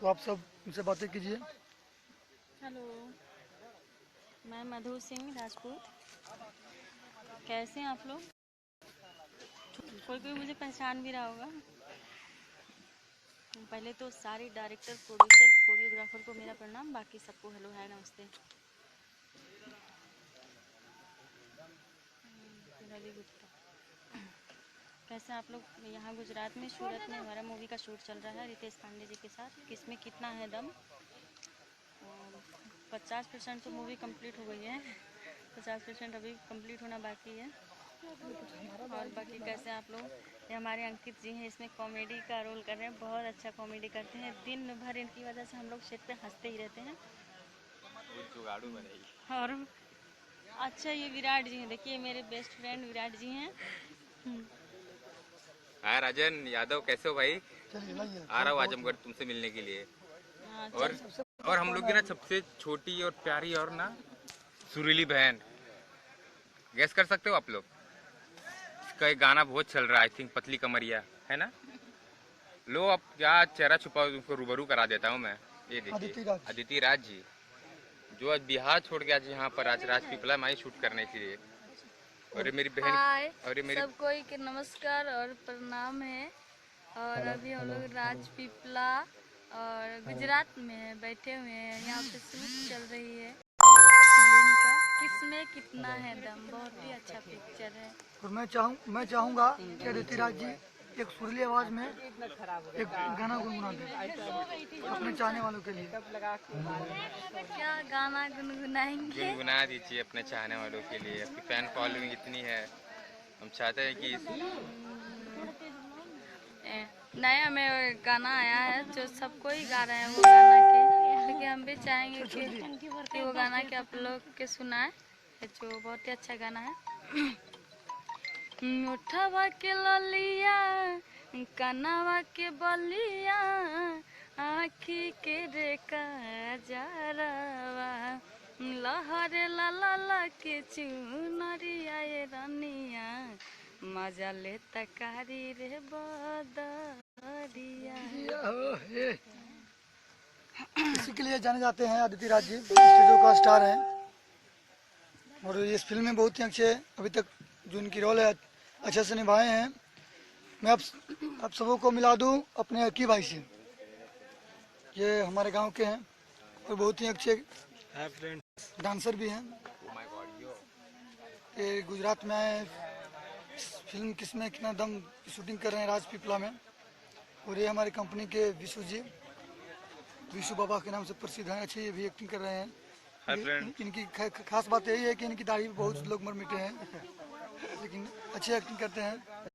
तो आप सब उनसे बातें कीजिए। हेलो, मैं मधु सिंह राजपूत। कैसे हैं आप लोग? कोई कोई मुझे पहचान भी रहा होगा। पहले तो सारे डायरेक्टर, प्रोड्यूसर, कोरियोग्राफर को मेरा प्रणाम, बाकी सबको हेलो, हाय, नमस्ते। रवि गुप्ता। कैसे आप लोग? यहाँ गुजरात में सूरत में हमारा मूवी का शूट चल रहा है रितेश पांडे जी के साथ। किसमें कितना है दम। 50% तो मूवी कंप्लीट हो गई है, 50% अभी कंप्लीट होना बाकी है। और बाकी कैसे आप लोग? ये हमारे अंकित जी हैं, इसमें कॉमेडी का रोल कर रहे हैं, बहुत अच्छा कॉमेडी करते हैं। दिन भर इनकी वजह से हम लोग सेट पे हंसते ही रहते हैं। और अच्छा, ये विराट जी हैं, देखिए मेरे बेस्ट फ्रेंड विराट जी हैं। हाँ राजन यादव, कैसे हो भाई? आ रहा हूँ आजमगढ़ तुमसे मिलने के लिए। और हम लोग की ना सबसे छोटी और प्यारी और ना सुरीली बहन, गैस कर सकते हो आप लोग? इसका एक गाना बहुत चल रहा है, आई थिंक पतली कमरिया, है ना? लो अब क्या चेहरा छुपाओ, तुमको रूबरू करा देता हूँ मैं। ये देखिए अदिति राज जी, जो आज बिहार छोड़ के आज यहाँ पर आज राजपीपला में आई शूट करने के लिए। और ये मेरी बहन, और ये मेरी सब कोई के नमस्कार और प्रणाम है। और अभी हम लोग राजपीपला और गुजरात में बैठे हुए हैं, यहाँ पे शूट चल रही है फिल्म का किसमें कितना है दम। बहुत ही अच्छा पिक्चर है। और मैं चाहूँगा कि अदिति राज जी एक सुरीली आवाज में एक गाना गुनगुना दें अपने चाहने वालों के लिए। क्या गाना गुनगुनाएंगे? गुनगुना दीजिए अपने चाहने वालों के लिए। आपकी फैन फॉलोइंग इतनी है, हम चाहते हैं कि नया में गाना आया है जो सबको ही गा रहे हैं वो गाना के, क्योंकि हम भी चाहेंगे कि वो गाना के आप लोग के सुनाए, जो बहुत ही अच्छा गाना है। उठवा के ललिया, कनवा के बलिया, आँखी के रे काजरवा, लहरे ला के चुनरिया ये रनिया, मजा ले तकारी रे बदरिया। इसी के लिए जाने जाते हैं अदिति राज जी, स्टेजों का स्टार हैं। और इस फिल्म में बहुत ही अच्छे अभी तक जो इनकी रोल है अच्छे से निभाए हैं। मैं आप सबों को मिला दूं अपने अकी भाई से। ये हमारे गांव के हैं और बहुत ही अच्छे डांसर भी हैं। ये गुजरात में आए, फिल्म किसमें कितना दम की शूटिंग कर रहे हैं राजपीपला में। और ये हमारी कंपनी के विशु जी, विशु बाबा के नाम से प्रसिद्ध हैं, अच्छे ये भी एक्टिंग कर रहे हैं। इनकी खास बात यही है कि इनकी दाढ़ी बहुत लोग मर मिटे हैं, लेकिन अच्छी एक्टिंग करते हैं।